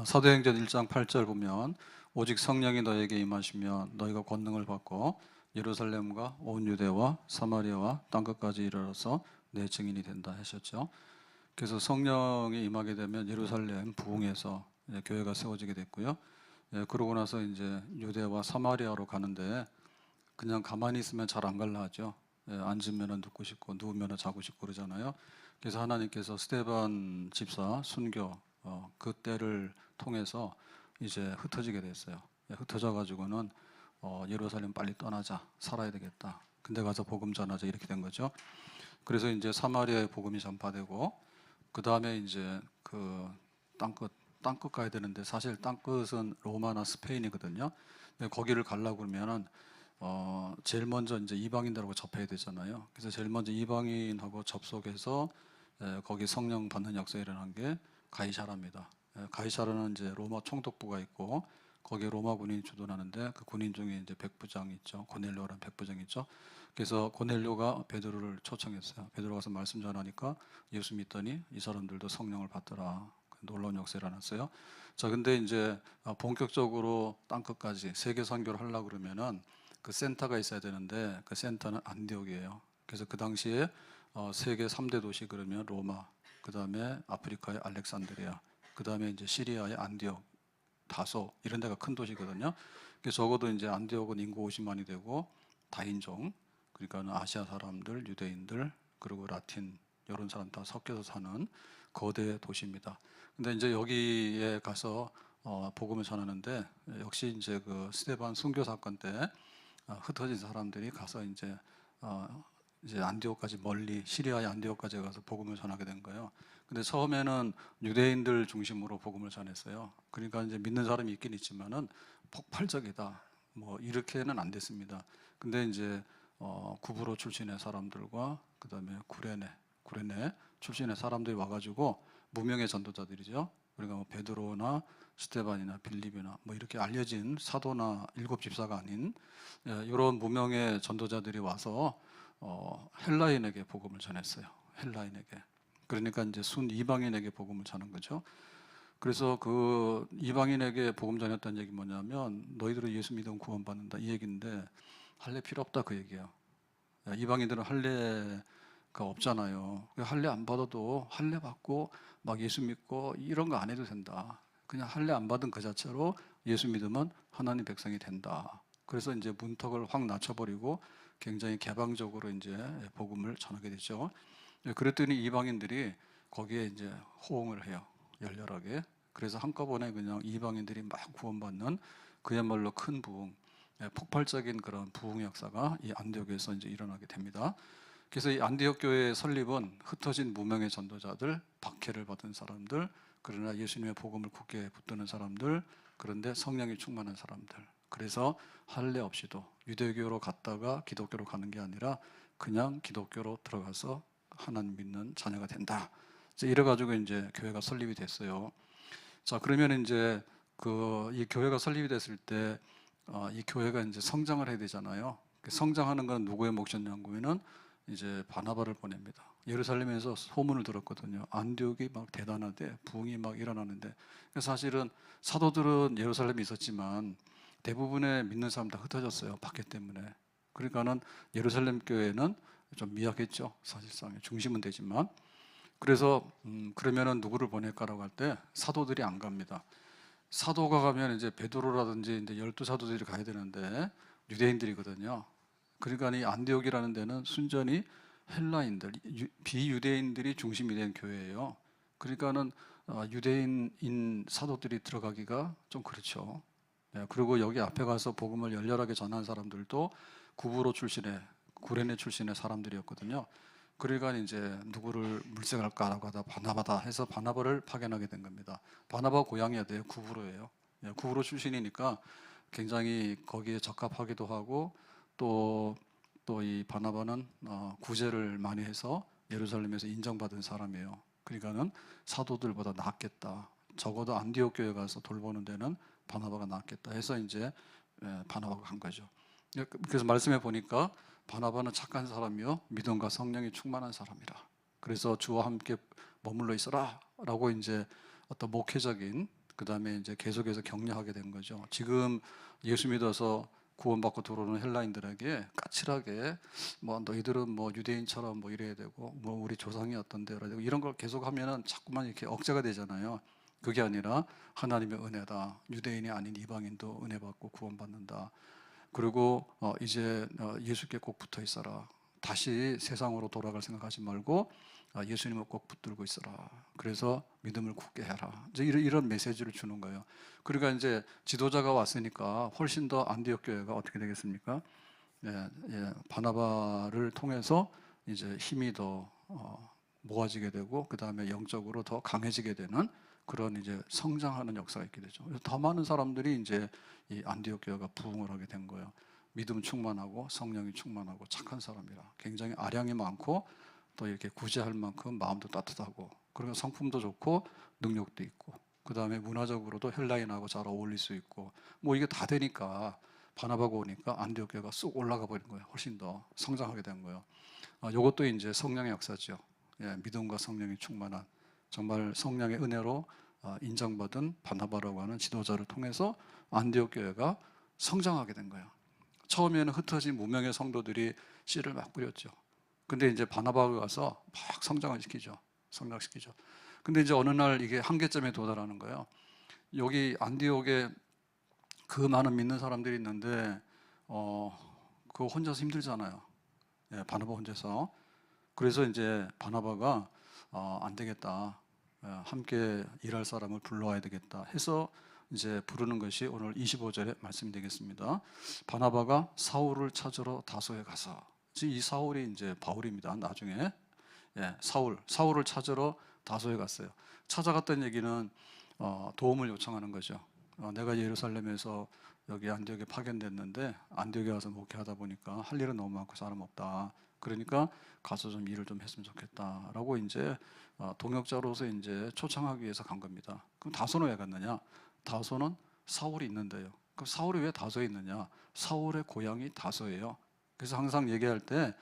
사도행전 1장 8절 보면 오직 성령이 너에게 임하시면 너희가 권능을 받고 예루살렘과 온 유대와 사마리아와 땅끝까지 이르러서 내 증인이 된다 하셨죠. 그래서 성령이 임하게 되면 예루살렘 부흥에서 이제 교회가 세워지게 됐고요. 그러고 나서 이제 유대와 사마리아로 가는데 그냥 가만히 있으면 잘 안 갈라 하죠. 앉으면 눕고 싶고 누우면 자고 싶고 그러잖아요. 그래서 하나님께서 스데반 집사 순교 그때를 통해서 이제 흩어지게 됐어요. 흩어져 가지고는 예루살렘 빨리 떠나자, 살아야 되겠다. 근데 가서 복음 전하자 이렇게 된 거죠. 그래서 이제 사마리아의 복음이 전파되고 그 다음에 이제 그 땅끝 가야 되는데 사실 땅끝은 로마나 스페인이거든요. 근데 거기를 가려고 그러면은 제일 먼저 이제 이방인들하고 접해야 되잖아요. 그래서 제일 먼저 이방인하고 접속해서 거기 성령 받는 역사가 일어난 게 가이사라입니다. 가이사라는 이제 로마 총독부가 있고 거기에 로마 군인이 주둔하는데 그 군인 중에 이제 백부장이 있죠. 고넬료라는 백부장이 있죠. 그래서 고넬료가 베드로를 초청했어요. 베드로 가서 말씀 전하니까 예수 믿더니 이 사람들도 성령을 받더라. 놀라운 역사가 일어났어요. 자, 근데 이제 본격적으로 땅끝까지 세계 선교를 하려고 그러면은 그 센터가 있어야 되는데 그 센터는 안디옥이에요. 그래서 그 당시에 세계 3대 도시 그러면 로마, 그 다음에 아프리카의 알렉산드리아, 그 다음에 이제 시리아의 안디옥, 다소 이런 데가 큰 도시거든요. 그래서 적어도 이제 안디옥은 인구 50만이 되고 다인종, 그러니까 아시아 사람들, 유대인들, 그리고 라틴 이런 사람 다 섞여서 사는 거대 도시입니다. 근데 이제 여기에 가서 복음을 전하는데 역시 이제 그 스데반 순교 사건 때 흩어진 사람들이 가서 이제 안디옥까지 멀리 시리아의 안디옥까지 가서 복음을 전하게 된 거예요. 근데 처음에는 유대인들 중심으로 복음을 전했어요. 그러니까 이제 믿는 사람이 있긴 있지만은 폭발적이다. 뭐 이렇게는 안 됐습니다. 근데 이제 구브로 출신의 사람들과 그다음에 구레네 출신의 사람들이 와가지고 무명의 전도자들이죠. 그러니까 뭐 베드로나 스데반이나 빌립이나 뭐 이렇게 알려진 사도나 일곱 집사가 아닌 이런 무명의 전도자들이 와서 헬라인에게 복음을 전했어요. 헬라인에게. 그러니까 이제 순 이방인에게 복음을 전한 거죠. 그래서 그 이방인에게 복음 전했다는 얘기 뭐냐면 너희들은 예수 믿으면 구원받는다 이 얘기인데 할례 필요 없다 그 얘기예요. 이방인들은 할례가 없잖아요. 할례 안 받아도 할례 받고 막 예수 믿고 이런 거 안 해도 된다. 그냥 할례 안 받은 그 자체로 예수 믿으면 하나님 백성이 된다. 그래서 이제 문턱을 확 낮춰버리고 굉장히 개방적으로 이제 복음을 전하게 되죠. 그랬더니 이방인들이 거기에 이제 호응을 해요. 열렬하게. 그래서 한꺼번에 그냥 이방인들이 막 구원받는 그야말로 큰 부흥, 폭발적인 그런 부흥 역사가 이 안디옥에서 이제 일어나게 됩니다. 그래서 이 안디옥 교회의 설립은 흩어진 무명의 전도자들, 박해를 받은 사람들, 그러나 예수님의 복음을 굳게 붙드는 사람들, 그런데 성령이 충만한 사람들. 그래서 할례 없이도 유대교로 갔다가 기독교로 가는 게 아니라 그냥 기독교로 들어가서 하나님 믿는 자녀가 된다. 이래 가지고 이제 교회가 설립이 됐어요. 자, 그러면 이제 이 교회가 설립이 됐을 때 이 교회가 이제 성장을 해야 되잖아요. 성장하는 건 누구의 몫이냐면은 이제 바나바를 보냅니다. 예루살렘에서 소문을 들었거든요. 안디옥이 막 대단하대, 부흥이 막 일어나는데. 사실은 사도들은 예루살렘에 있었지만 대부분의 믿는 사람 다 흩어졌어요. 박해 때문에. 그러니까는 예루살렘 교회는 좀 미약했죠. 사실상 중심은 되지만. 그래서 그러면은 누구를 보낼까라고 할 때 사도들이 안 갑니다. 사도가 가면 이제 베드로라든지 이제 12사도들이 가야 되는데 유대인들이거든요. 그러니까 이 안디옥이라는 데는 순전히 헬라인들, 비유대인들이 중심이 된 교회예요. 그러니까는 유대인인 사도들이 들어가기가 좀 그렇죠. 그리고 여기 앞에 가서 복음을 열렬하게 전한 사람들도 구브로 출신의 구레네 출신의 사람들이었거든요. 그러니까 이제 누구를 물색할까라고 하다 바나바다 해서 바나바를 파견하게 된 겁니다. 바나바 고향이 어디예요? 구브로예요. 구브로 출신이니까 굉장히 거기에 적합하기도 하고 또 이 바나바는 구제를 많이 해서 예루살렘에서 인정받은 사람이에요. 그러니까는 사도들보다 낫겠다. 적어도 안디옥 교회 가서 돌보는 데는 바나바가 낫겠다 해서 이제 바나바가 간 거죠. 그래서 말씀해 보니까 바나바는 착한 사람이요 믿음과 성령이 충만한 사람이라. 그래서 주와 함께 머물러 있어라 라고 이제 어떤 목회적인 그다음에 이제 계속해서 격려하게 된 거죠. 지금 예수 믿어서 구원받고 들어오는 헬라인들에게 까칠하게 뭐 너희들은 뭐 유대인처럼 뭐 이래야 되고 뭐 우리 조상이 어떤데 이래야 되고 이런 걸 계속하면은 자꾸만 이렇게 억제가 되잖아요. 그게 아니라 하나님의 은혜다. 유대인이 아닌 이방인도 은혜 받고 구원받는다. 그리고 이제 예수께 꼭 붙어 있어라. 다시 세상으로 돌아갈 생각하지 말고 예수님을 꼭 붙들고 있어라. 그래서 믿음을 굳게 해라. 이제 이런 메시지를 주는 거예요. 그러니까 이제 지도자가 왔으니까 훨씬 더 안디옥 교회가 어떻게 되겠습니까? 바나바를 통해서 이제 힘이 더 모아지게 되고 그 다음에 영적으로 더 강해지게 되는 그런 이제 성장하는 역사가 있게 되죠. 그래서 더 많은 사람들이 이제 이 안디옥 교회가 부흥을 하게 된 거예요. 믿음 충만하고 성령이 충만하고 착한 사람이라 굉장히 아량이 많고 또 이렇게 구제할 만큼 마음도 따뜻하고 그리고 성품도 좋고 능력도 있고 그 다음에 문화적으로도 헬라인하고 잘 어울릴 수 있고 뭐 이게 다 되니까 바나바가 오니까 안디옥 교회가 쑥 올라가 버린 거예요. 훨씬 더 성장하게 된 거예요. 이것도 이제 성령의 역사죠. 믿음과 성령이 충만한 정말 성령의 은혜로 인정받은 바나바라고 하는 지도자를 통해서 안디옥 교회가 성장하게 된 거예요. 처음에는 흩어진 무명의 성도들이 씨를 막 뿌렸죠. 근데 이제 바나바가 가서 막 성장을 시키죠. 성장시키죠. 근데 이제 어느 날 이게 한계점에 도달하는 거예요. 여기 안디옥에 그 많은 믿는 사람들이 있는데 그거 혼자서 힘들잖아요. 바나바 혼자서. 그래서 이제 바나바가 안 되겠다. 함께 일할 사람을 불러와야 되겠다 해서 이제 부르는 것이 오늘 25절의 말씀이 되겠습니다. 바나바가 사울을 찾으러 다소에 가서 이 사울이 이제 바울입니다. 나중에 사울을 찾으러 다소에 갔어요. 찾아갔던 얘기는 도움을 요청하는 거죠. 내가 예루살렘에서 여기 안디옥에 파견됐는데 안디옥에 와서 목회하다 보니까 할 일은 너무 많고 사람 없다. 그러니까 가서 좀 일을 좀 했으면 좋겠다라고 이제 동역자로서 이제 초청하기 위해서 간 겁니다. 그럼 다소는 왜 갔느냐? 다소는 사울이 있는데요. 그럼 사울이 왜 다소에 있느냐? 사울의 고향이 다소예요. 그래서 항상 얘기할 때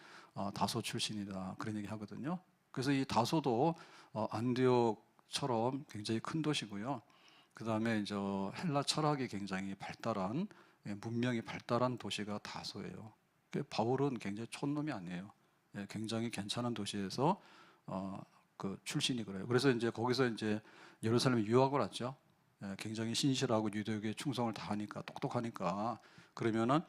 다소 출신이다 그런 얘기 하거든요. 그래서 이 다소도 안디옥처럼 굉장히 큰 도시고요. 그 다음에 이제 헬라 철학이 굉장히 발달한 문명이 발달한 도시가 다소예요. 바울은 굉장히 촌놈이 아니에요. 굉장히 괜찮은 도시에서 그 출신이 그래요. 그래서 이제 거기서 이제 예루살렘에 유학을 왔죠. 굉장히 신실하고 유대교에 충성을 다하니까 똑똑하니까 그러면은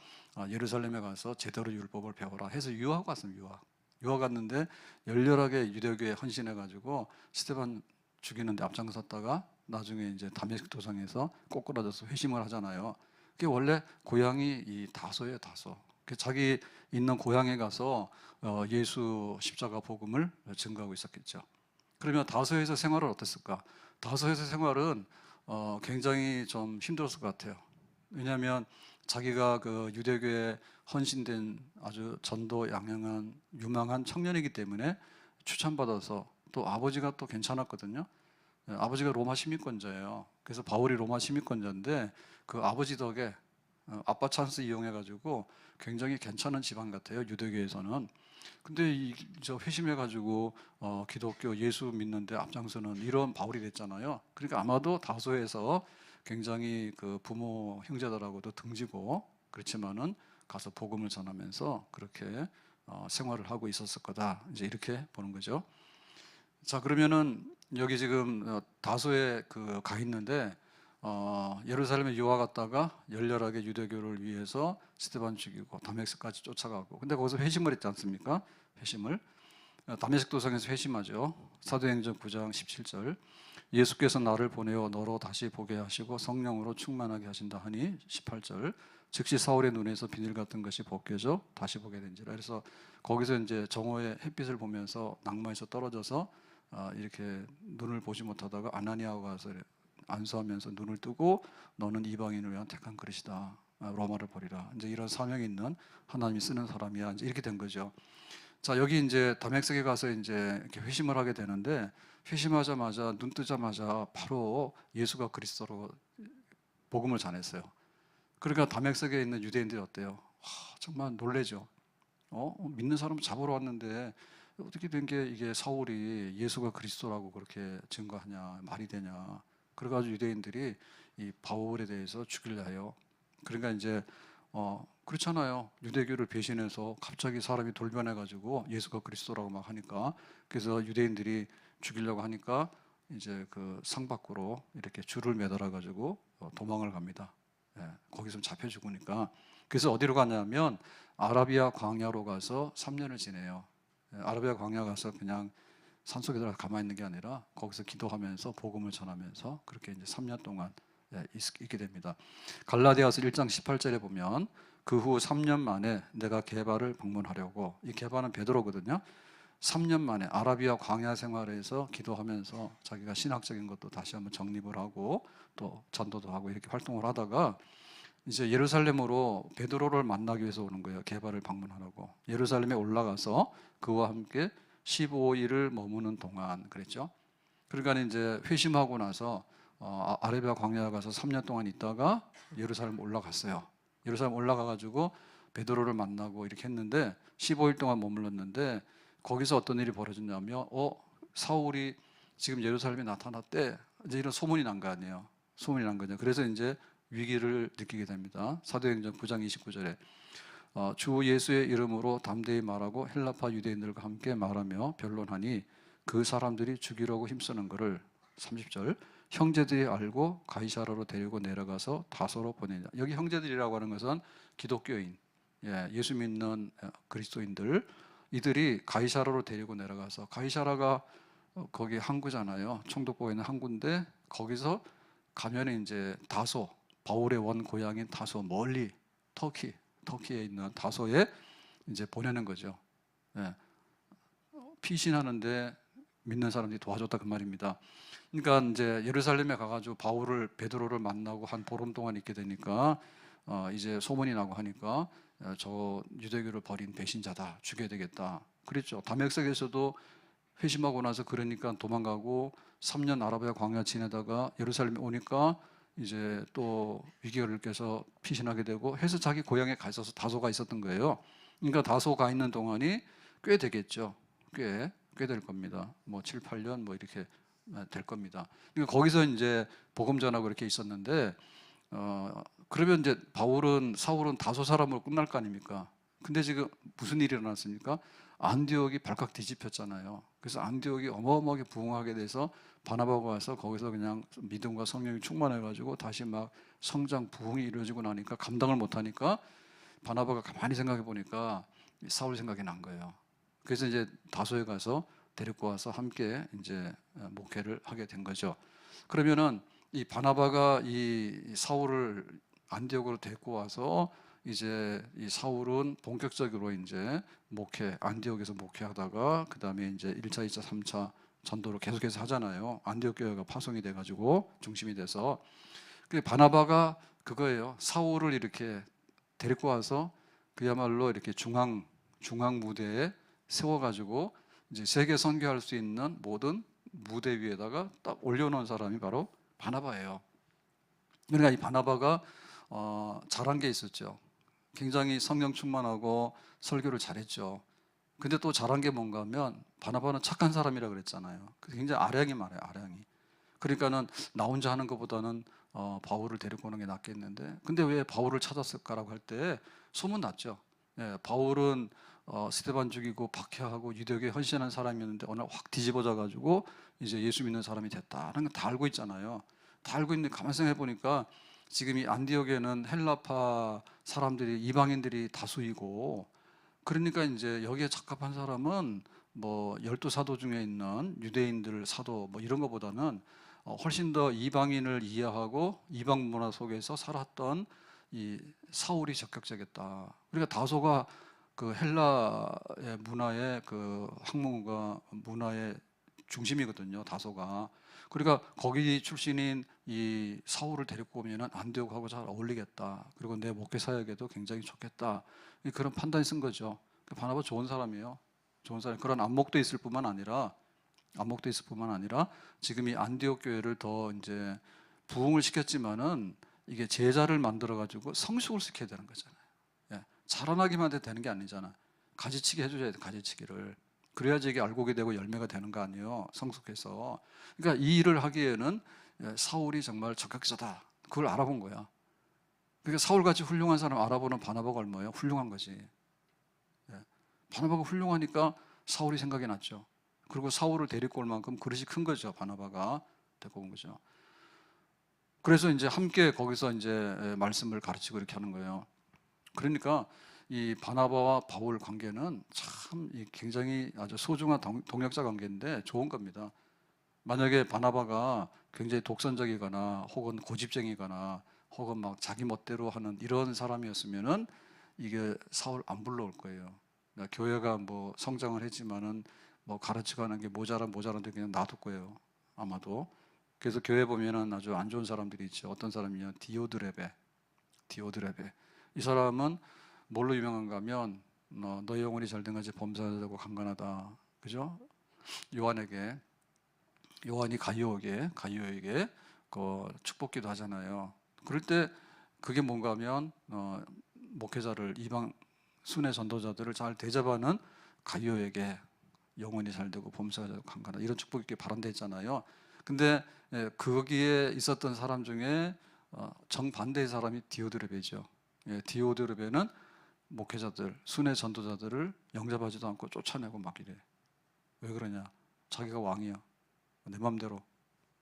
예루살렘에 가서 제대로 율법을 배워라 해서 유학 왔습니다. 유학 갔는데 열렬하게 유대교에 헌신해가지고 스데반 죽이는데 앞장섰다가 나중에 이제 다메섹 도상에서 꼬꾸라져서 회심을 하잖아요. 그게 원래 고향이 이 다소예요, 다소. 자기 있는 고향에 가서 예수 십자가 복음을 증거하고 있었겠죠. 그러면 다소에서 생활은 어땠을까? 다소에서 생활은 굉장히 좀 힘들었을 것 같아요. 왜냐하면 자기가 그 유대교에 헌신된 아주 전도 양양한 유망한 청년이기 때문에 추천받아서 또 아버지가 또 괜찮았거든요. 아버지가 로마 시민권자예요. 그래서 바울이 로마 시민권자인데 그 아버지 덕에 아빠 찬스 이용해가지고 굉장히 괜찮은 집안 같아요. 유대교에서는. 근데 저 회심해가지고 기독교 예수 믿는데 앞장서는 이런 바울이 됐잖아요. 그러니까 아마도 다소에서 굉장히 그 부모 형제들하고도 등지고 그렇지만은 가서 복음을 전하면서 그렇게 생활을 하고 있었을 거다. 이제 이렇게 보는 거죠. 자, 그러면은 여기 지금 다소에 그 가 있는데 예루살렘에 유학 갔다가 열렬하게 유대교를 위해서 스데반 죽이고 다메섹까지 쫓아가고 근데 거기서 회심을 했지 않습니까? 회심을 다메섹 도상에서 회심하죠. 사도행전 9장 17절 예수께서 나를 보내어 너로 다시 보게 하시고 성령으로 충만하게 하신다 하니 18절 즉시 사울의 눈에서 비늘 같은 것이 벗겨져 다시 보게 된지라. 그래서 거기서 이제 정오의 햇빛을 보면서 낭만에서 떨어져서 이렇게 눈을 보지 못하다가 아나니아가 가서 안수하면서 눈을 뜨고 너는 이방인을 위한 택한 그릇이다. 로마를 버리라. 이제 이런 사명이 있는 하나님이 쓰는 사람이야. 이제 이렇게 된 거죠. 자, 여기 이제 다메섹에 가서 이제 이렇게 회심을 하게 되는데 회심하자마자 눈 뜨자마자 바로 예수가 그리스도로 복음을 전했어요. 그러니까 다메섹에 있는 유대인들이 어때요? 정말 놀래죠. 믿는 사람 잡으러 왔는데 어떻게 된 게 이게 사울이 예수가 그리스도라고 그렇게 증거하냐, 말이 되냐. 그래가지고 유대인들이 이 바울에 대해서 죽이려 해요. 그러니까 이제 그렇잖아요. 유대교를 배신해서 갑자기 사람이 돌변해가지고 예수가 그리스도라고 막 하니까, 그래서 유대인들이 죽이려고 하니까 이제 그 상 밖으로 이렇게 줄을 매달아가지고 도망을 갑니다. 예, 거기서 잡혀 죽으니까. 그래서 어디로 가냐면 아라비아 광야로 가서 3년을 지내요. 예, 아라비아 광야 가서 그냥 산속에 들어가 가만히 있는 게 아니라 거기서 기도하면서 복음을 전하면서 그렇게 이제 3년 동안 있게 됩니다. 갈라디아서 1장 18절에 보면 그 후 3년 만에 내가 게바를 방문하려고, 이 게바는 베드로거든요. 3년 만에 아라비아 광야 생활에서 기도하면서 자기가 신학적인 것도 다시 한번 정립을 하고 또 전도도 하고 이렇게 활동을 하다가 이제 예루살렘으로 베드로를 만나기 위해서 오는 거예요. 게바를 방문하라고. 예루살렘에 올라가서 그와 함께 15일을 머무는 동안 그랬죠. 그러니까 이제 회심하고 나서 아라비아 광야에 가서 3년 동안 있다가 예루살렘 올라갔어요. 예루살렘 올라가가지고 베드로를 만나고 이렇게 했는데 15일 동안 머물렀는데 거기서 어떤 일이 벌어졌냐면 사울이 지금 예루살렘에 나타났대. 이제 이런 소문이 난 거 아니에요. 소문이 난 거죠. 그래서 이제 위기를 느끼게 됩니다. 사도행전 9장 29절에 주 예수의 이름으로 담대히 말하고 헬라파 유대인들과 함께 말하며 변론하니 그 사람들이 죽이려고 힘쓰는 것을 30절 형제들이 알고 가이사라로 데리고 내려가서 다소로 보내냐. 여기 형제들이라고 하는 것은 기독교인, 예수 믿는 그리스도인들, 이들이 가이사라로 데리고 내려가서, 가이사라가 거기 항구잖아요. 총독부에 있는 항구인데 거기서 가면 이제 다소, 바울의 원 고향인 다소, 멀리 터키에 있는 다소에 이제 보내는 거죠. 피신하는데 믿는 사람들이 도와줬다 그 말입니다. 그러니까 이제 예루살렘에 가가지고 바울을 베드로를 만나고 한 보름 동안 있게 되니까 이제 소문이 나고 하니까 저 유대교를 버린 배신자다, 죽여야 되겠다 그랬죠. 다메섹에서도 회심하고 나서 그러니까 도망가고 3년 아라비아 광야 지내다가 예루살렘에 오니까 이제 또 위기를 느껴서 피신하게 되고 해서 자기 고향에 가 있어서 다소가 있었던 거예요. 그러니까 다소 가 있는 동안이 꽤 되겠죠. 꽤 될 겁니다. 뭐 7, 8년 뭐 이렇게 될 겁니다. 그러니까 거기서 이제 복음 전하고 이렇게 있었는데 그러면 이제 사울은 다소 사람으로 끝날 거 아닙니까? 근데 지금 무슨 일이 일어났습니까? 안디옥이 발칵 뒤집혔잖아요. 그래서 안디옥이 어마어마하게 부흥하게 돼서 바나바가 와서 거기서 그냥 믿음과 성령이 충만해가지고 다시 막 성장 부흥이 이루어지고 나니까 감당을 못하니까 바나바가 가만히 생각해 보니까 사울 생각이 난 거예요. 그래서 이제 다소에 가서 데리고 와서 함께 이제 목회를 하게 된 거죠. 그러면은 이 바나바가 이 사울을 안디옥으로 데리고 와서 이제 이 사울은 본격적으로 이제 안디옥에서 목회하다가 그 다음에 이제 1차, 2차, 3차 전도를 계속해서 하잖아요. 안디옥 교회가 파송이 돼가지고 중심이 돼서 그 바나바가 그거예요. 사울을 이렇게 데리고 와서 그야말로 이렇게 중앙 무대에 세워가지고 이제 세계 선교할 수 있는 모든 무대 위에다가 딱 올려놓은 사람이 바로 바나바예요. 그러니까 이 바나바가 잘한 게 있었죠. 굉장히 성령 충만하고 설교를 잘했죠. 근데 또 잘한 게 뭔가 하면 바나바는 착한 사람이라 그랬잖아요. 굉장히 아량이 많아요. 아량이. 그러니까는 나 혼자 하는 것보다는 바울을 데리고 오는 게 낫겠는데, 근데 왜 바울을 찾았을까라고 할 때 소문 났죠. 바울은 스데반 죽이고 박해하고 유대교에 헌신한 사람이었는데 어느 날 확 뒤집어져 가지고 이제 예수 믿는 사람이 됐다는 건 다 알고 있잖아요. 다 알고 있는데 가만 생각해 보니까 지금 이 안디옥에는 헬라파 사람들이, 이방인들이 다수이고, 그러니까 이제 여기에 적합한 사람은 뭐 12사도 중에 있는 유대인들 사도 뭐 이런 것보다는 훨씬 더 이방인을 이해하고 이방 문화 속에서 살았던 이 사울이 적격적이었다. 그러니까 다소가 그 헬라의 문화의 그 학문과 문화의 중심이거든요. 다소가. 그러니까 거기 출신인 이 사울을 데리고 오면은 안디옥하고 잘 어울리겠다. 그리고 내 목회 사역에도 굉장히 좋겠다. 그런 판단이 쓴 거죠. 바나바 좋은 사람이에요. 좋은 사람. 그런 안목도 있을 뿐만 아니라 지금 이 안디옥 교회를 더 이제 부흥을 시켰지만은 이게 제자를 만들어 가지고 성숙을 시켜야 되는 거잖아요. 자라나기만 해도 되는 게 아니잖아. 가지치기 해줘야 돼. 가지치기를. 그래야지 이게 알곡이 되고 열매가 되는 거 아니에요. 성숙해서. 그러니까 이 일을 하기에는 사울이 정말 적격자다. 그걸 알아본 거야. 그러니까 사울같이 훌륭한 사람 알아보는 바나바가 얼마예요? 훌륭한 거지. 예. 바나바가 훌륭하니까 사울이 생각이 났죠. 그리고 사울을 데리고 올 만큼 그릇이 큰 거죠. 바나바가 데리고 온 거죠. 그래서 이제 함께 거기서 이제 말씀을 가르치고 이렇게 하는 거예요. 그러니까 이 바나바와 바울 관계는 참 굉장히 아주 소중한 동역자 관계인데 좋은 겁니다. 만약에 바나바가 굉장히 독선적이거나 혹은 고집쟁이거나 혹은 막 자기 멋대로 하는 이런 사람이었으면은 이게 사울 안 불러올 거예요. 그러니까 교회가 뭐 성장을 했지만은 뭐 가르치고 하는 게 모자란데 그냥 놔둘 거예요. 아마도. 그래서 교회 보면은 아주 안 좋은 사람들이 있죠. 어떤 사람이냐? 디오드레베. 이 사람은 뭘로 유명한가 하면 너의 영혼이 잘된 것이 범사되고 강건하다. 그죠? 요한이 가이오에게 그 축복기도 하잖아요. 그럴 때 그게 뭔가 하면 목회자를 이방 순회 전도자들을 잘 대접하는 가이오에게 영혼이 잘되고 범사가 되고 강건하다 이런 축복이 이렇게 발언돼 있잖아요. 근데 거기에 있었던 사람 중에 정반대의 사람이 디오드레베죠. 디오드레베는 목회자들, 순회 전도자들을 영접하지도 않고 쫓아내고 막 이래. 왜 그러냐? 자기가 왕이야. 내 맘대로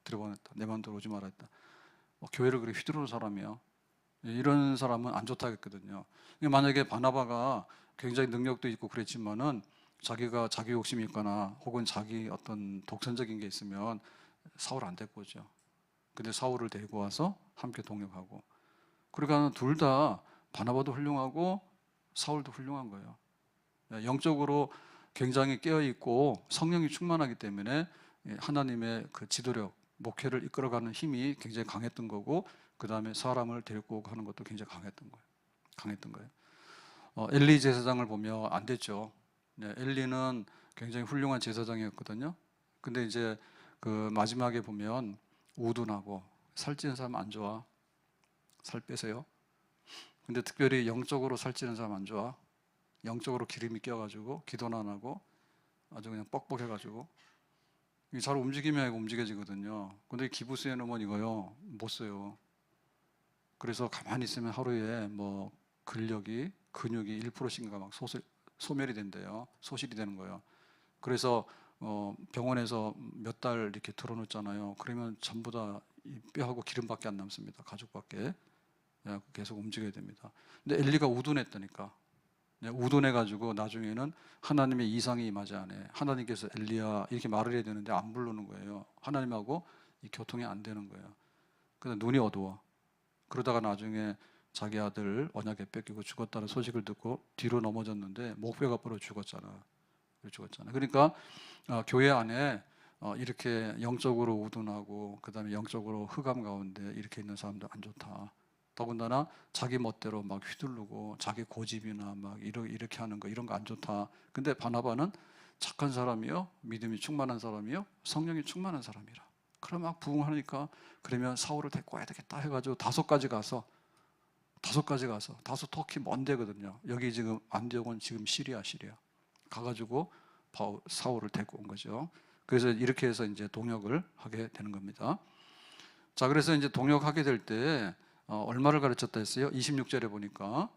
들여보냈다. 내 맘대로 오지 말았다. 교회를 그렇게 휘두르는 사람이야. 이런 사람은 안 좋다 했거든요. 만약에 바나바가 굉장히 능력도 있고 그랬지만은 자기가 자기 욕심이 있거나 혹은 자기 어떤 독선적인 게 있으면 사울 안 데리고 오죠. 근데 사울을 데리고 와서 함께 동역하고. 그러니까 둘 다 바나바도 훌륭하고 사울도 훌륭한 거예요. 영적으로 굉장히 깨어있고 성령이 충만하기 때문에 하나님의 그 지도력, 목회를 이끌어가는 힘이 굉장히 강했던 거고 그 다음에 사람을 데리고 오고 하는 것도 굉장히 강했던 거예요. 엘리 제사장을 보면 안 됐죠. 엘리는 굉장히 훌륭한 제사장이었거든요. 근데 이제 그 마지막에 보면 우둔하고 살찌는 사람 안 좋아. 살 빼세요. 근데 특별히 영적으로 살찌는 사람 안 좋아. 영적으로 기름이 껴가지고 기도는 안 하고 아주 그냥 뻑뻑해가지고 잘 움직이면 움직여지거든요. 근데 기부스에 넣으면 이거요 못 써요. 그래서 가만히 있으면 하루에 뭐 근육이 1%씩인가 막 소멸이 된대요. 소실이 되는 거예요. 그래서 병원에서 몇 달 이렇게 들어놓잖아요. 그러면 전부 다 이 뼈하고 기름밖에 안 남습니다. 가죽밖에. 계속 움직여야 됩니다. 근데 엘리가 우둔했다니까. 우둔해가지고 나중에는 하나님의 이상이 임하지 않아. 하나님께서 엘리야 이렇게 말을 해야 되는데 안 부르는 거예요. 하나님하고 이 교통이 안 되는 거예요. 그래서 눈이 어두워. 그러다가 나중에 자기 아들 언약에 뺏기고 죽었다는 소식을 듣고 뒤로 넘어졌는데 목뼈가 부러 죽었잖아. 그러니까 교회 안에 이렇게 영적으로 우둔하고 그다음에 영적으로 흑암 가운데 이렇게 있는 사람들 안 좋다. 더군다나 자기 멋대로 막 휘두르고 자기 고집이나 막 이렇게 하는 거 이런 거 안 좋다. 근데 바나바는 착한 사람이요, 믿음이 충만한 사람이요, 성령이 충만한 사람이라. 그럼 막 부흥하니까 그러면 사울을 데리고 와야 되겠다 해가지고 다섯 터키 먼 데거든요. 여기 지금 안디옥은 지금 시리아 가가지고 사울을 데리고 온 거죠. 그래서 이렇게 해서 이제 동역을 하게 되는 겁니다. 자, 그래서 이제 동역하게 될 때 얼마를 가르쳤다 했어요? 26절에 보니까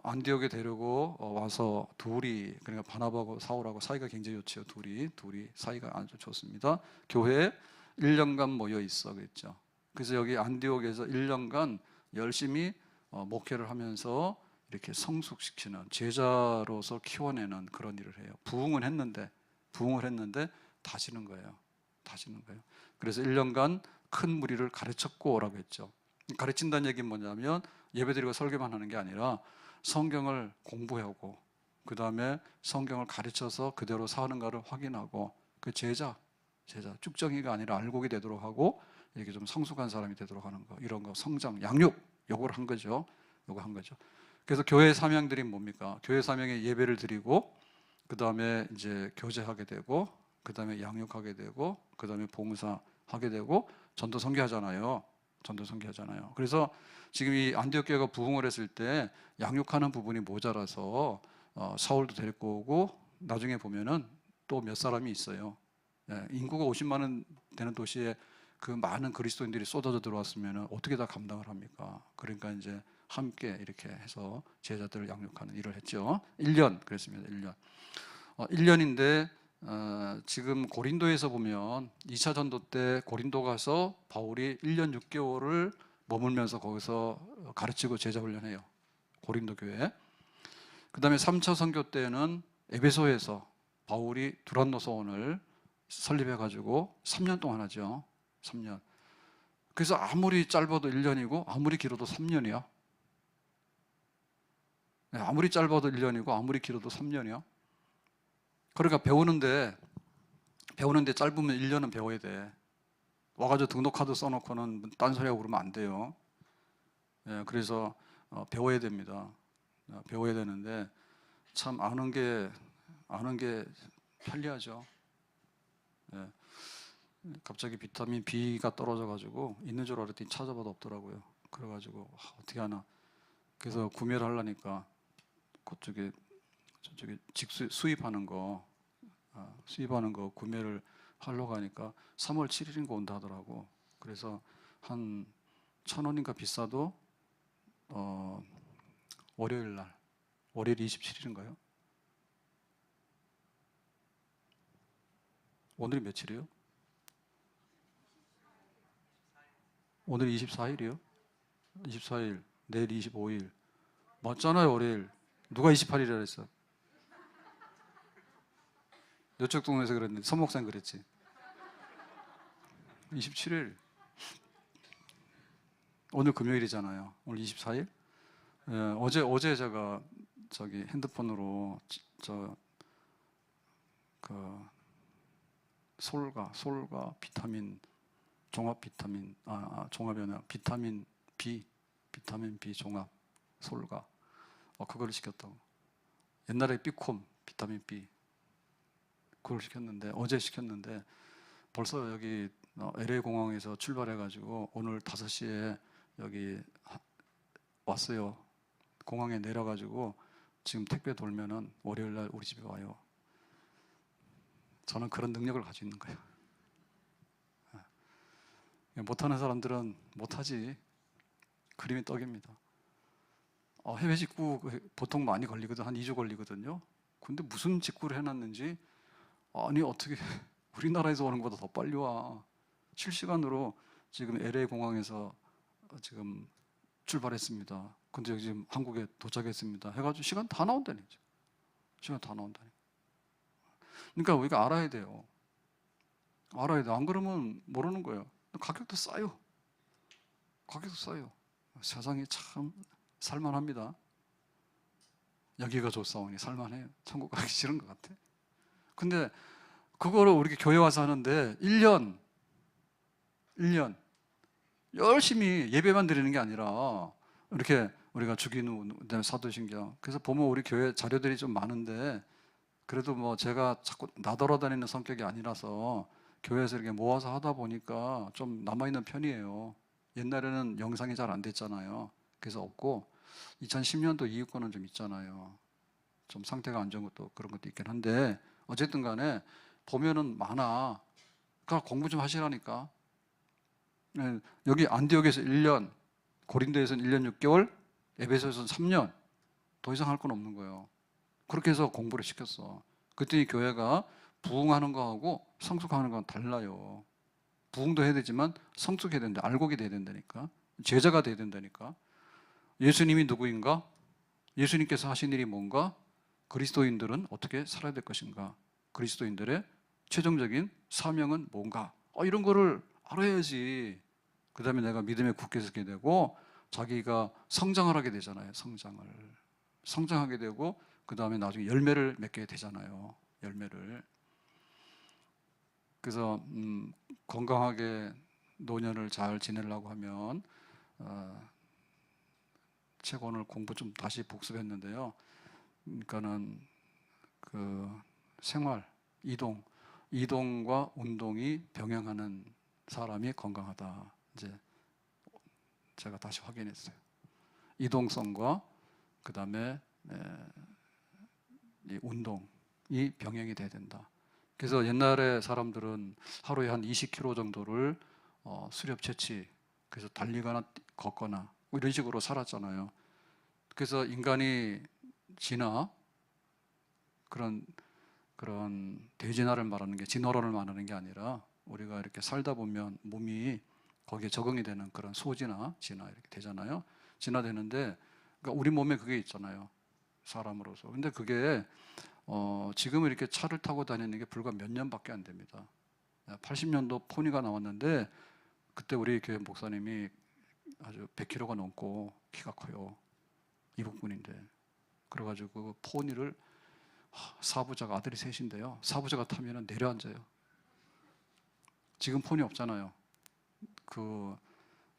안디옥에 데리고 와서 둘이 그러니까 바나바하고 사울하고 사이가 굉장히 좋지요. 둘이 사이가 아주 좋습니다. 교회에 1년간 모여 있어 그랬죠. 그래서 여기 안디옥에서 1년간 열심히 목회를 하면서 이렇게 성숙시키는 제자로서 키워내는 그런 일을 해요. 부흥을 했는데 다지는 거예요. 그래서 1년간 큰 무리를 가르쳤고라고 했죠. 가르친다는 얘기는 뭐냐면 예배드리고 설교만 하는 게 아니라 성경을 공부하고 그 다음에 성경을 가르쳐서 그대로 사는가를 확인하고 그 제자 쭉정이가 아니라 알곡이 되도록 하고 이렇게 좀 성숙한 사람이 되도록 하는 거 이런 거 성장 양육 요걸 한 거죠. 그래서 교회 사명들이 뭡니까? 교회 사명에 예배를 드리고 그 다음에 이제 교제하게 되고 그 다음에 양육하게 되고 그 다음에 봉사하게 되고 전도 선교하잖아요. 그래서 지금 이 안디옥 교회가 부흥을 했을 때 양육하는 부분이 모자라서 사울도 데리고 오고 나중에 보면은 또 몇 사람이 있어요. 예, 인구가 50만 원 되는 도시에 그 많은 그리스도인들이 쏟아져 들어왔으면 어떻게 다 감당을 합니까? 그러니까 이제 함께 이렇게 해서 제자들을 양육하는 일을 했죠. 1년 그랬습니다. 1년. 1년인데 지금 고린도에서 보면 2차 전도 때 고린도 가서 바울이 1년 6개월을 머물면서 거기서 가르치고 제자 훈련해요. 고린도 교회. 그 다음에 3차 선교 때는 에베소에서 바울이 두란노 서원을 설립해가지고 3년 동안 하죠. 3년. 그래서 아무리 짧아도 1년이고 아무리 길어도 3년이야. 아무리 짧아도 1년이고 아무리 길어도 3년이야. 그러니까 배우는데 짧으면 1년은 배워야 돼. 와가지고 등록카드 써놓고는 딴소리하고 그러면 안 돼요. 예, 그래서 배워야 됩니다. 배워야 되는데 참 아는 게 편리하죠. 예, 갑자기 비타민 B가 떨어져가지고 있는 줄 알았더니 찾아봐도 없더라고요. 그래가지고 어떻게 하나. 그래서 구매를 하려니까 그쪽에 저쪽에 수입하는 거 구매를 하려고 하니까 3월 7일인가 온다 하더라고. 그래서 한 1,000원인가 비싸도 월요일 27일인가요? 오늘이 며칠이에요? 오늘이 24일이요? 24일, 내일 25일. 맞잖아요, 월요일. 누가 28일이라 했어? 여쪽 동네에서 그랬는데 선목사님 그랬지. 27일. 오늘 금요일이잖아요. 오늘 24일. 예, 어제 제가 저기 핸드폰으로 그 솔가 비타민 종합 비타민 종합이 아니라 비타민 B 종합 솔가 그거를 시켰다고. 옛날에 비콤 비타민 B 그걸 시켰는데 어제 시켰는데 벌써 여기 LA 공항에서 출발해가지고 오늘 5시에 여기 왔어요. 공항에 내려가지고 지금 택배 돌면은 월요일날 우리 집에 와요. 저는 그런 능력을 가지고 있는 거예요. 못하는 사람들은 못하지. 그림이 떡입니다. 해외 직구 보통 많이 걸리거든. 한 2주 걸리거든요. 근데 무슨 직구를 해놨는지 아니 어떻게 우리나라에서 오는 것보다 더 빨리 와. 실시간으로 지금 LA 공항에서 지금 출발했습니다. 근데 여기 지금 한국에 도착했습니다. 해가지고 시간 다 나온다니. 시간 다 나온다니. 그러니까 우리가 알아야 돼요. 알아야 돼. 안 그러면 모르는 거예요. 가격도 싸요. 가격도 싸요. 세상이 참 살만합니다. 여기가 좋사오니 살만해요. 천국 가기 싫은 것 같아. 근데 그거를 우리 교회 와서 하는데 1년 열심히 예배만 드리는 게 아니라 이렇게 우리가 주기도 사도신경. 그래서 보면 우리 교회 자료들이 좀 많은데 그래도 뭐 제가 자꾸 나돌아다니는 성격이 아니라서 교회에서 이렇게 모아서 하다 보니까 좀 남아있는 편이에요. 옛날에는 영상이 잘 안 됐잖아요. 그래서 없고 2010년도 이후 거는 좀 있잖아요. 좀 상태가 안 좋은 것도 그런 것도 있긴 한데 어쨌든 간에 보면은 많아. 그러니까 공부 좀 하시라니까. 여기 안디옥에서 1년, 고린도에서는 1년 6개월, 에베소에서는 3년. 더 이상 할 건 없는 거예요. 그렇게 해서 공부를 시켰어. 그랬더니 교회가 부흥하는 거하고 성숙하는 건 달라요. 부흥도 해야 되지만 성숙해야 된다. 알곡이 돼야 된다니까. 제자가 돼야 된다니까. 예수님이 누구인가? 예수님께서 하신 일이 뭔가? 그리스도인들은 어떻게 살아야 될 것인가? 그리스도인들의 최종적인 사명은 뭔가? 이런 거를 알아야지. 그 다음에 내가 믿음에 굳게 서게 되고 자기가 성장을 하게 되잖아요. 성장하게 되고 그 다음에 나중에 열매를 맺게 되잖아요. 열매를. 그래서 건강하게 노년을 잘 지내려고 하면 책 오늘 공부 좀 다시 복습했는데요. 그러니까는 그 생활, 이동과 운동이 병행하는 사람이 건강하다. 이제 제가 다시 확인했어요. 이동성과 그 다음에 이 운동이 병행이 돼야 된다. 그래서 옛날에 사람들은 하루에 한 20km 정도를 수렵 채취, 그래서 달리거나 걷거나 뭐 이런 식으로 살았잖아요. 그래서 인간이 진화, 그런 대진화를 말하는 게, 진화론을 말하는 게 아니라 우리가 이렇게 살다 보면 몸이 거기에 적응이 되는 그런 소진화, 진화 이렇게 되잖아요. 진화되는데, 그러니까 우리 몸에 그게 있잖아요, 사람으로서. 근데 그게 지금 이렇게 차를 타고 다니는 게 불과 몇 년밖에 안 됩니다. 80년도 포니가 나왔는데 그때 우리 교회 목사님이 아주 100kg가 넘고 키가 커요. 이북분인데. 그래가지고 포니를, 사부자가, 아들이 셋인데요, 사부자가 타면은 내려앉아요. 지금 포니 없잖아요. 그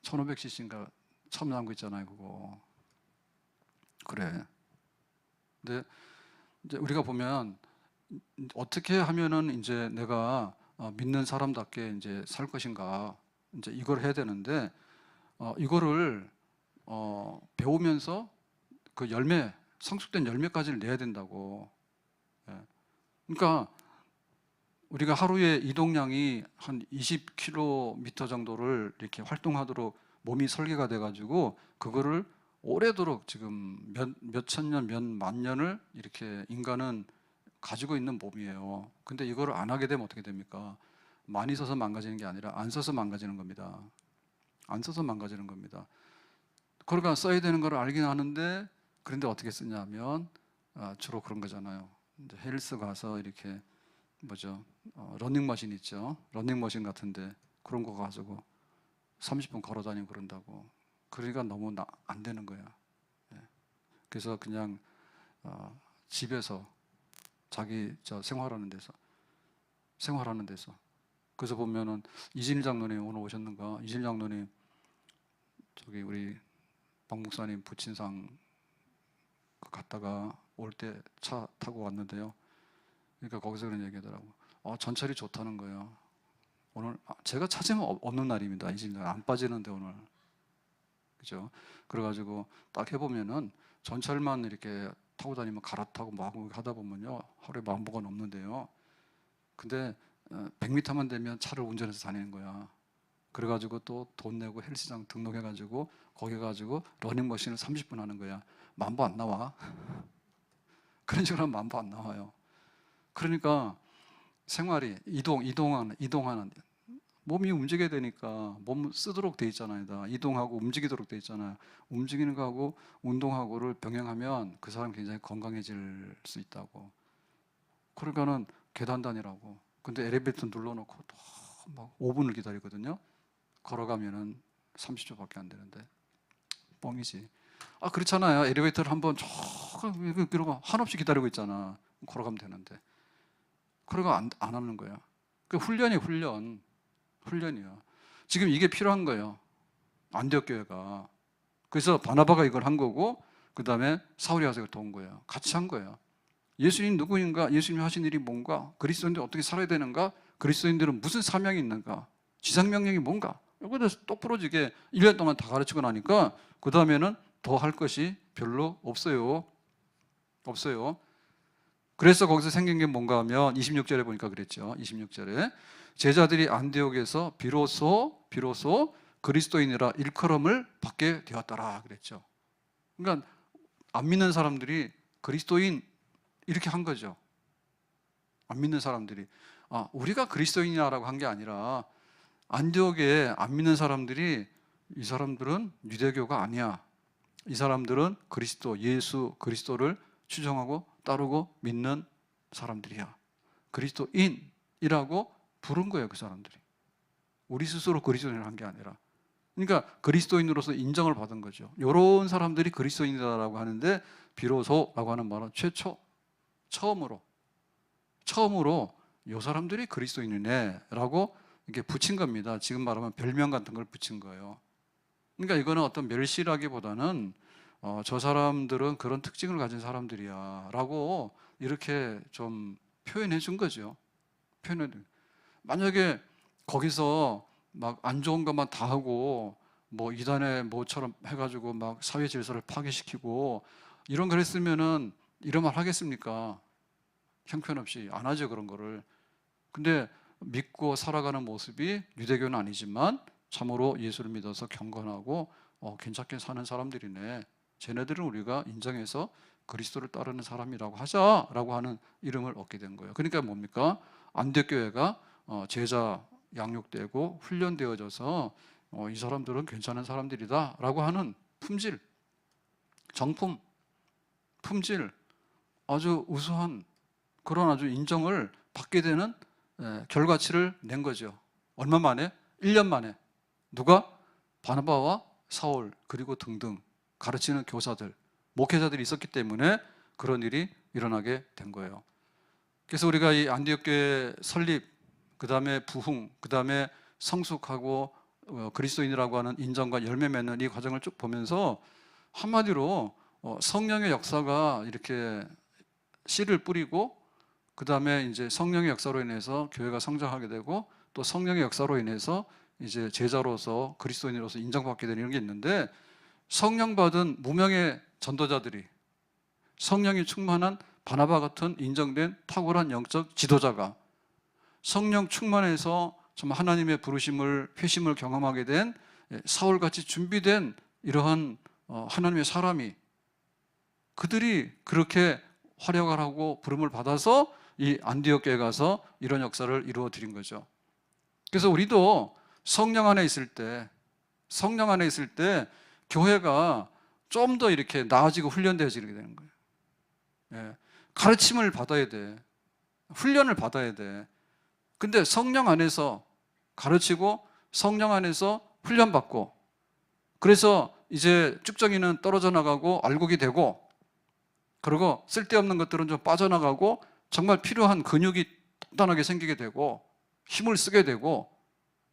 1500cc인가 처음 나온 거 있잖아요, 그거. 그래. 근데 이제 우리가 보면 어떻게 하면은 이제 내가 믿는 사람답게 이제 살 것인가, 이제 이걸 해야 되는데, 이거를 배우면서 그 열매, 성숙된 열매까지를 내야 된다고. 예. 그러니까 우리가 하루에 이동량이 한 20km 정도를 이렇게 활동하도록 몸이 설계가 돼가지고, 그거를 오래도록 지금 몇천 년, 몇 만 년을 이렇게 인간은 가지고 있는 몸이에요. 근데 이거를 안 하게 되면 어떻게 됩니까? 많이 써서 망가지는 게 아니라 안 써서 망가지는 겁니다. 안 써서 망가지는 겁니다. 그러니까 써야 되는 걸 알긴 하는데, 그런데 어떻게 쓰냐면 주로 그런 거잖아요. 이제 헬스 가서 이렇게 뭐죠? 러닝머신 있죠? 러닝머신 같은데 그런 거 가지고 30분 걸어 다니고 그런다고. 그러니까 너무 안 되는 거야. 예. 그래서 그냥 집에서 자기 생활하는 데서. 그래서 보면은 이진일 장로님 오늘 오셨는가? 이진일 장로님 저기 우리 박 목사님 부친상 갔다가 올 때 차 타고 왔는데요. 그러니까 거기서 그런 얘기하더라고. 전철이 좋다는 거예요. 오늘 제가 찾으면 없는 날입니다. 이진일 안 빠지는데 오늘. 그죠? 그래가지고 딱 해보면은 전철만 이렇게 타고 다니면 갈아타고 막 하다 보면요, 하루에 10,000보가 넘는데요. 근데 100m만 되면 차를 운전해서 다니는 거야. 그래가지고 또 돈 내고 헬스장 등록해가지고 거기 가지고 러닝머신을 30분 하는 거야. 10,000보 안 나와. 그런 식으로 하면 10,000보 안 나와요. 그러니까 생활이 이동하는 몸이 움직여야 되니까 몸 쓰도록 돼 있잖아요. 다 이동하고 움직이도록 돼 있잖아요. 움직이는 거하고 운동하고를 병행하면 그 사람 굉장히 건강해질 수 있다고. 그러니까는 계단 다니라고. 근데 엘리베이터 눌러놓고 또 막 5분을 기다리거든요. 걸어가면은 30초밖에 안 되는데 뻥이지. 그렇잖아요. 엘리베이터를 한번 그러고 한없이 기다리고 있잖아. 걸어가면 되는데. 그러고 안 하는 거야. 그 훈련이야. 지금 이게 필요한 거예요. 안디옥 교회가. 그래서 바나바가 이걸 한 거고, 그 다음에 사울이 와서 이걸 도운 거예요. 같이 한 거예요. 예수님 누구인가? 예수님이 하신 일이 뭔가? 그리스도인들 어떻게 살아야 되는가? 그리스도인들은 무슨 사명이 있는가? 지상명령이 뭔가? 이거에 대해서 똑부러지게 1년 동안 다 가르치고 나니까 그 다음에는 더 할 것이 별로 없어요. 그래서 거기서 생긴 게 뭔가 하면 26절에 보니까 그랬죠. 26절에 제자들이 안디옥에서 비로소 그리스도인이라 일컬음을 받게 되었더라 그랬죠. 그러니까 안 믿는 사람들이 그리스도인 이렇게 한 거죠. 안 믿는 사람들이 우리가 그리스도인이라고 한 게 아니라 안디옥에 안 믿는 사람들이 이 사람들은 유대교가 아니야. 이 사람들은 예수 그리스도를 추종하고 따르고 믿는 사람들이야. 그리스도인이라고 부른 거예요, 그 사람들이. 우리 스스로 그리스도인을 한 게 아니라. 그러니까 그리스도인으로서 인정을 받은 거죠. 이런 사람들이 그리스도인이라고 하는데, 비로소라고 하는 말은 처음으로 이 사람들이 그리스도인이네라고 이렇게 붙인 겁니다. 지금 말하면 별명 같은 걸 붙인 거예요. 그러니까 이거는 어떤 멸시라기보다는 저 사람들은 그런 특징을 가진 사람들이야 라고 이렇게 좀 표현해 준 거죠. 만약에 거기서 막 안 좋은 것만 다 하고 뭐 이단의 뭐처럼 해가지고 막 사회 질서를 파괴시키고 이런 걸 했으면은 이런 말 하겠습니까? 형편없이 안 하죠, 그런 거를. 근데 믿고 살아가는 모습이 유대교는 아니지만 참으로 예수를 믿어서 경건하고 괜찮게 사는 사람들이네. 쟤네들은 우리가 인정해서 그리스도를 따르는 사람이라고 하자라고 하는 이름을 얻게 된 거예요. 그러니까 뭡니까? 안디옥 교회가 제자 양육되고 훈련되어져서 이 사람들은 괜찮은 사람들이다라고 하는 품질, 정품, 품질, 아주 우수한 그런 아주 인정을 받게 되는 결과치를 낸 거죠. 얼마 만에? 1년 만에. 누가? 바나바와 사울 그리고 등등 가르치는 교사들, 목회자들이 있었기 때문에 그런 일이 일어나게 된 거예요. 그래서 우리가 이 안디옥 교회 설립, 그 다음에 부흥, 그 다음에 성숙하고 그리스도인이라고 하는 인정과 열매 맺는 이 과정을 쭉 보면서 한마디로 성령의 역사가 이렇게 씨를 뿌리고 그 다음에 이제 성령의 역사로 인해서 교회가 성장하게 되고 또 성령의 역사로 인해서 이제 제자로서 그리스도인으로서 인정받게 되는 이런 게 있는데, 성령 받은 무명의 전도자들이, 성령이 충만한 바나바 같은 인정된 탁월한 영적 지도자가, 성령 충만해서 정말 하나님의 부르심을 회심을 경험하게 된 사울같이 준비된 이러한 하나님의 사람이, 그들이 그렇게 활약을 하고 부름을 받아서 이 안디옥 교회에 가서 이런 역사를 이루어 드린 거죠. 그래서 우리도 성령 안에 있을 때 교회가 좀 더 이렇게 나아지고 훈련되어지게 되는 거예요. 예, 가르침을 받아야 돼. 훈련을 받아야 돼. 근데 성령 안에서 가르치고 성령 안에서 훈련받고, 그래서 이제 쭉정이는 떨어져 나가고 알곡이 되고, 그리고 쓸데없는 것들은 좀 빠져나가고 정말 필요한 근육이 단단하게 생기게 되고 힘을 쓰게 되고,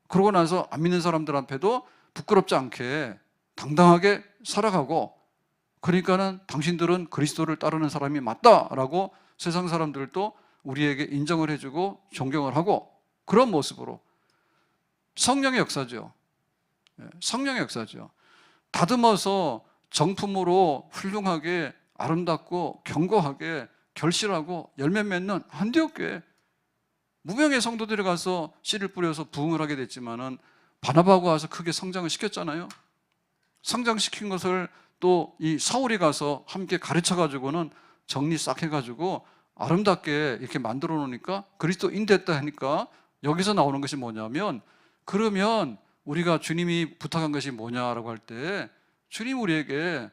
그러고 나서 안 믿는 사람들 앞에도 부끄럽지 않게 당당하게 살아가고, 그러니까는 당신들은 그리스도를 따르는 사람이 맞다라고 세상 사람들도 우리에게 인정을 해주고 존경을 하고, 그런 모습으로 성령의 역사죠. 성령의 역사죠. 다듬어서 정품으로 훌륭하게 아름답고 견고하게 결실하고 열매 맺는 안디옥 교회, 무명의 성도들이 가서 씨를 뿌려서 부흥을 하게 됐지만은 바나바가 와서 크게 성장을 시켰잖아요. 성장시킨 것을 또 이 사울이 가서 함께 가르쳐 가지고는 정리 싹 해가지고 아름답게 이렇게 만들어 놓으니까 그리스도인 됐다 하니까, 여기서 나오는 것이 뭐냐면, 그러면 우리가 주님이 부탁한 것이 뭐냐라고 할 때, 주님 우리에게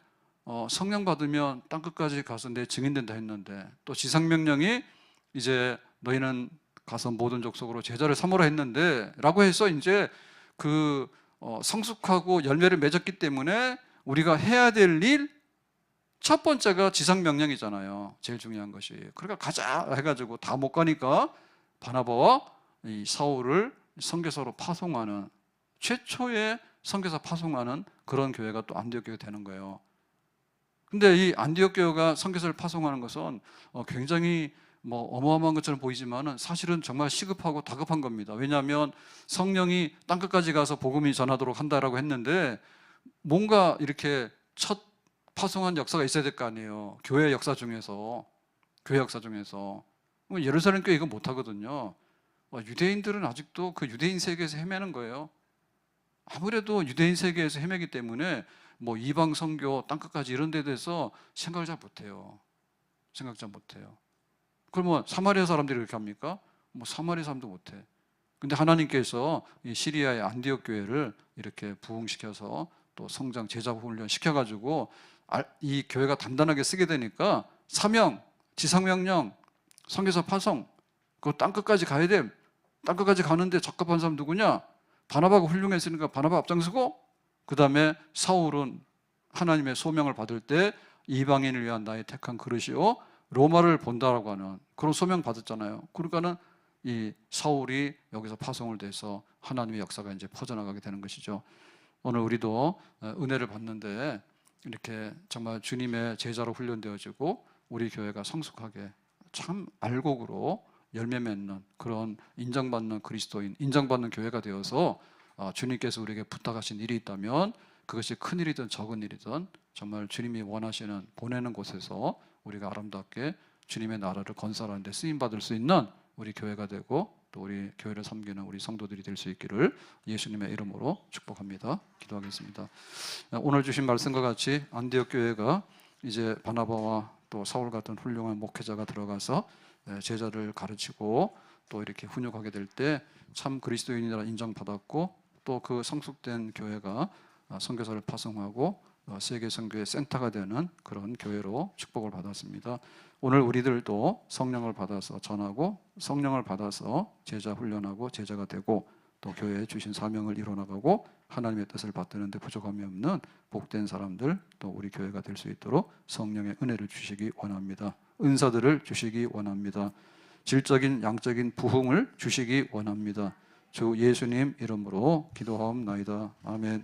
성령 받으면 땅끝까지 가서 내 증인 된다 했는데, 또 지상명령이 이제 너희는 가서 모든 족속으로 제자를 삼으라 했는데 라고 해서 이제 그 성숙하고 열매를 맺었기 때문에 우리가 해야 될 일 첫 번째가 지상명령이잖아요. 제일 중요한 것이. 그러니까 가자 해가지고 다 못 가니까 바나바와 이 사울을 선교사로 파송하는, 최초의 선교사 파송하는 그런 교회가 또 안디옥 교회가 되는 거예요. 근데 이 안디옥 교회가 선교사를 파송하는 것은 굉장히 어마어마한 것처럼 보이지만은 사실은 정말 시급하고 다급한 겁니다. 왜냐하면 성령이 땅끝까지 가서 복음이 전하도록 한다라고 했는데, 뭔가 이렇게 첫 파송한 역사가 있어야 될 거 아니에요. 교회 역사 중에서. 예루살렘 교회 이거 못하거든요. 유대인들은 아직도 그 유대인 세계에서 헤매는 거예요. 아무래도 유대인 세계에서 헤매기 때문에 이방 선교 땅끝까지 이런 데 대해서 생각을 잘 못해요. 그러면 사마리아 사람들이 이렇게 합니까? 사마리아 사람도 못해. 근데 하나님께서 이 시리아의 안디옥 교회를 이렇게 부흥시켜서 또 성장 제자 훈련 시켜가지고 이 교회가 단단하게 쓰게 되니까 사명, 지상명령, 선교사 파송, 그 땅끝까지 가야 돼. 땅끝까지 가는데 적합한 사람 누구냐? 바나바가 훌륭했으니까 바나바 앞장서고, 그 다음에 사울은 하나님의 소명을 받을 때 이방인을 위한 나의 택한 그릇이요 로마를 본다라고 하는 그런 소명 받았잖아요. 그러니까는 이 사울이 여기서 파송을 돼서 하나님의 역사가 이제 퍼져나가게 되는 것이죠. 오늘 우리도 은혜를 받는데 이렇게 정말 주님의 제자로 훈련되어지고 우리 교회가 성숙하게 참 알곡으로 열매 맺는 그런 인정받는 그리스도인, 인정받는 교회가 되어서 주님께서 우리에게 부탁하신 일이 있다면, 그것이 큰 일이든 적은 일이든 정말 주님이 원하시는 보내는 곳에서 우리가 아름답게 주님의 나라를 건설하는 데 쓰임받을 수 있는 우리 교회가 되고 또 우리 교회를 섬기는 우리 성도들이 될 수 있기를 예수님의 이름으로 축복합니다. 기도하겠습니다. 오늘 주신 말씀과 같이 안디옥 교회가 이제 바나바와 또 사울 같은 훌륭한 목회자가 들어가서 제자를 가르치고 또 이렇게 훈육하게 될 때 참 그리스도인이라 인정받았고, 또 그 성숙된 교회가 선교사를 파송하고 세계 선교의 센터가 되는 그런 교회로 축복을 받았습니다. 오늘 우리들도 성령을 받아서 전하고 성령을 받아서 제자 훈련하고 제자가 되고 또 교회에 주신 사명을 이뤄나가고 하나님의 뜻을 받드는 데 부족함이 없는 복된 사람들, 또 우리 교회가 될 수 있도록 성령의 은혜를 주시기 원합니다. 은사들을 주시기 원합니다. 질적인 양적인 부흥을 주시기 원합니다. 주 예수님 이름으로 기도하옵나이다. 아멘.